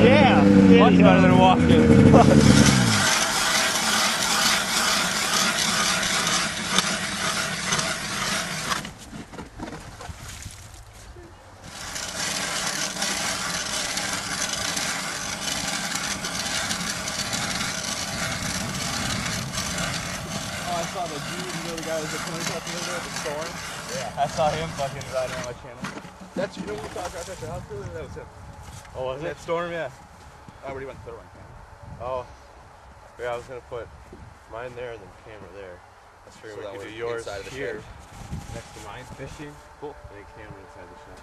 Yeah, much better than walking. I saw the dude, you know the guy that was at 20 the other day at the storm? Yeah, I saw him fucking riding on my channel. That's, you know when we talked right at your house earlier? That was him. Oh, was it? That storm, yeah. I already went to the third one. Oh. Yeah, I was gonna put mine there and then camera there. That's figured we could do yours inside of the here. Shed. Next to mine, fishing. Cool. And then camera inside the shed.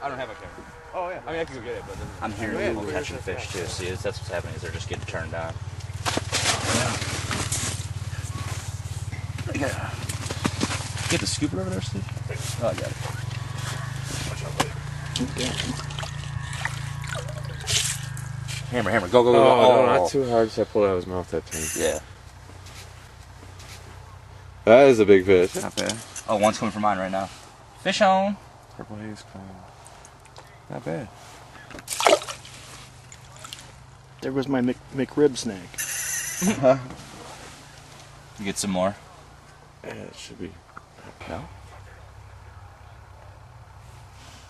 I don't have a camera. Oh yeah. I mean, I can go get it, but then... I'm hearing people catching fish too. See, that's what's happening is they're just getting turned on. Get the scooper over there, Steve? Oh, I got it. Watch out, buddy. Hammer, hammer, go, go, go. Oh, no, not too hard, so I pulled out of his mouth that time. Yeah. That is a big fish. Not bad. Oh, one's coming from mine right now. Fish on. Purple haze clown. Not bad. There was my McRib snack. You get some more? Yeah, it should be. No?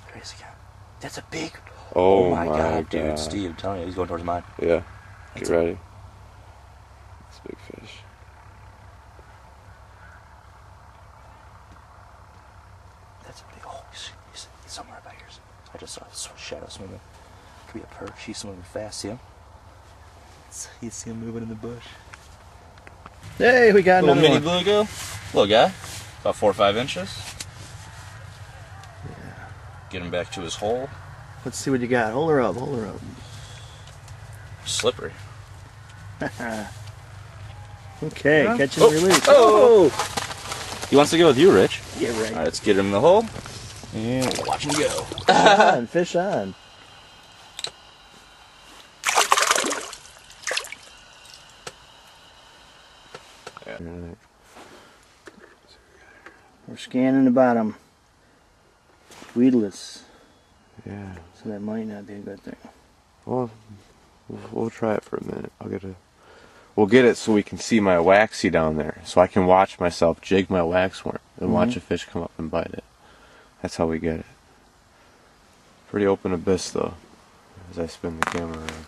Crazy guy. That's a big... Oh my god, dude. God. Steve, I'm telling you, he's going towards mine. Yeah. Get ready. It's a big fish. That's a big... Oh, he's somewhere back here. I just saw a shadow moving. Could be a perch. He's moving fast. See him? You see him moving in the bush. Hey, we got Little another mini one. bluegill. Little guy. About 4 or 5 inches. Yeah. Get him back to his hole. Let's see what you got. Hold her up, hold her up. Slippery. Okay, Yeah. catch and release. Oh! He wants to go with you, Rich. Yeah, right. Alright, let's get him in the hole. And watch him go. Fish on. Yeah. We're scanning the bottom. Weedless. Yeah. So that might not be a good thing. Well, we'll try it for a minute. We'll get it so we can see my waxy down there, so I can watch myself jig my wax worm and watch a fish come up and bite it. That's how we get it. Pretty open abyss though, as I spin the camera around.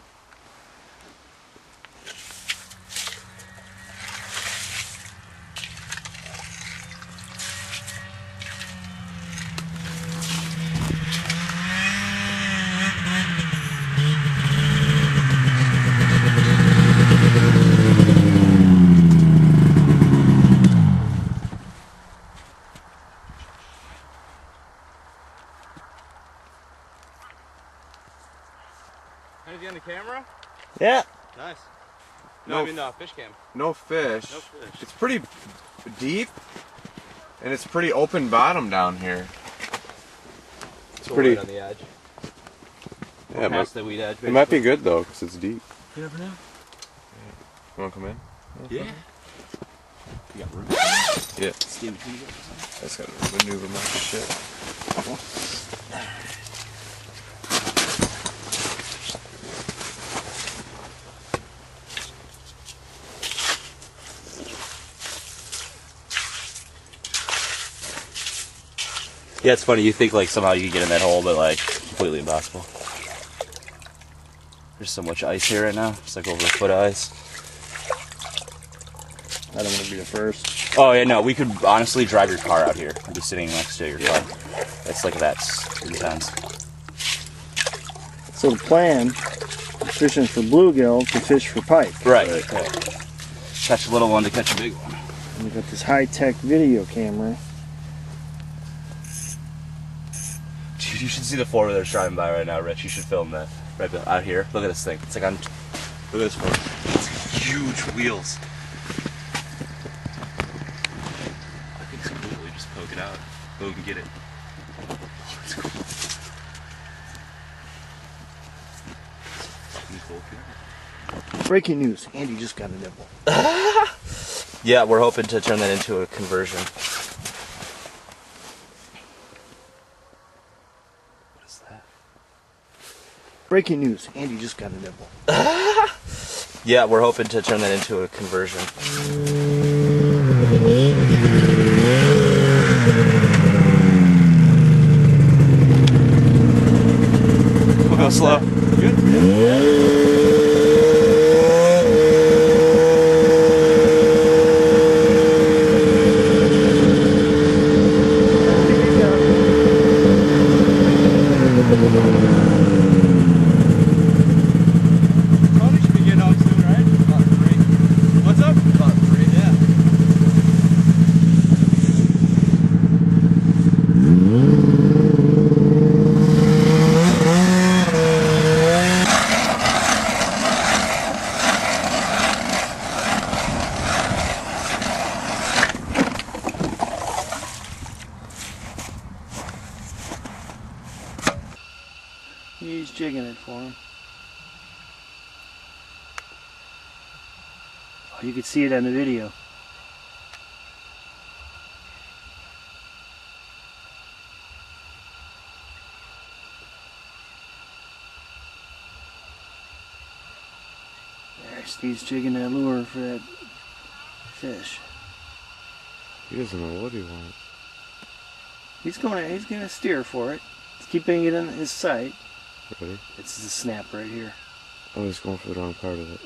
Anything on the camera? Yeah. Nice. No, I mean fish cam. No fish. No fish. It's pretty deep, and it's pretty open bottom down here. It's So pretty. right on the edge. Yeah, Past the weed edge. it might be good though, because it's deep. You never know. You want to come in? Yeah. You got room. Yeah. Steve, can you get I just gotta maneuver my shit. Yeah, it's funny. You think like somehow you could get in that hole, but like completely impossible. There's so much ice here right now. It's like over a foot of ice. I don't want to be the first. Oh yeah, no. We could honestly drive your car out here. I'd be sitting next to your car. It's like that's intense. So the plan, fishing for bluegill to fish for pike. Right. Catch a little one to catch a big one. And we got this high-tech video camera. Dude, you should see the four-wheelers driving by right now, Rich. You should film that right out here. Look at this thing. It's like on. Look at this one. It's huge wheels. I think it's cool. We just poke it out. Boom, get it. Oh, it's cool. Breaking news, Andy just got a nibble. Yeah, we're hoping to turn that into a conversion. Breaking news. Andy just got a nibble. Yeah, we're hoping to turn that into a conversion. We'll go slow. Good? Tony should be getting home soon, right? About 3. What's up? About 3, yeah. He's jigging it for him. Oh, you could see it on the video. There, Steve's jigging that lure for that fish. He doesn't know what he wants. He's gonna steer for it. He's keeping it in his sight. Ready? It's the snap right here. Oh, he's going for the wrong part of it.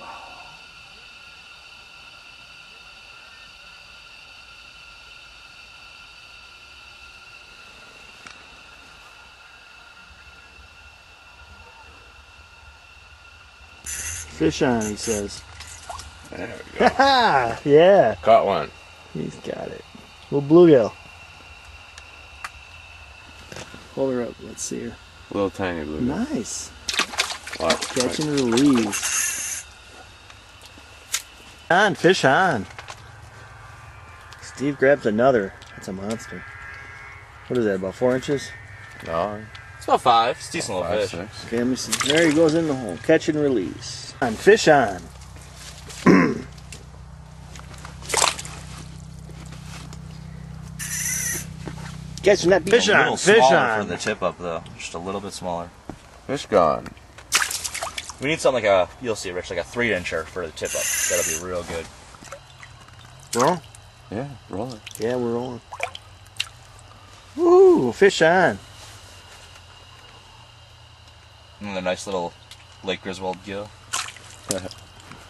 Fish on, he says. There we go. Yeah, Caught one. he's got it. Little bluegill. Hold her up. Let's see her. Little tiny blue. Nice. Watch. Catch and release. On, fish on. Steve grabs another. That's a monster. What is that, about 4 inches? No. It's about 5. It's a decent little 5, fish. 6. Okay, let me see. There he goes in the hole. Catch and release. On, fish on. Catching that fish A on. little Fish smaller on. for the tip up though. Just a little bit smaller. Fish gone. We need something like a, you'll see Rich, like a 3-incher for the tip up. That'll be real good. Roll? Yeah, roll it. Yeah, we're rolling. Woo, fish on. And a nice little Lake Griswold gill.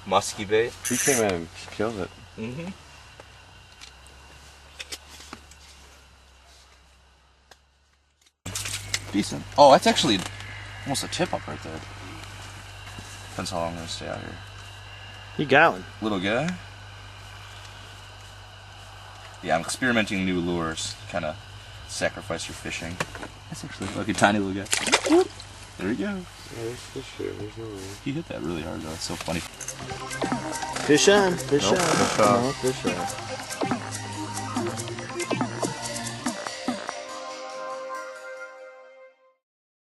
Musky bait. He came in and killed it. Mm-hmm. Decent. Oh, that's actually almost a tip up right there. Depends how long I'm going to stay out here. You got one. Little guy? Yeah, I'm experimenting new lures. Kind of sacrifice your fishing. That's actually like a tiny little guy. There he goes. Yeah, there's fish here. There's no way. He hit that really hard though. It's so funny. Fish on. Fish Nope, on. fish off. No, fish on.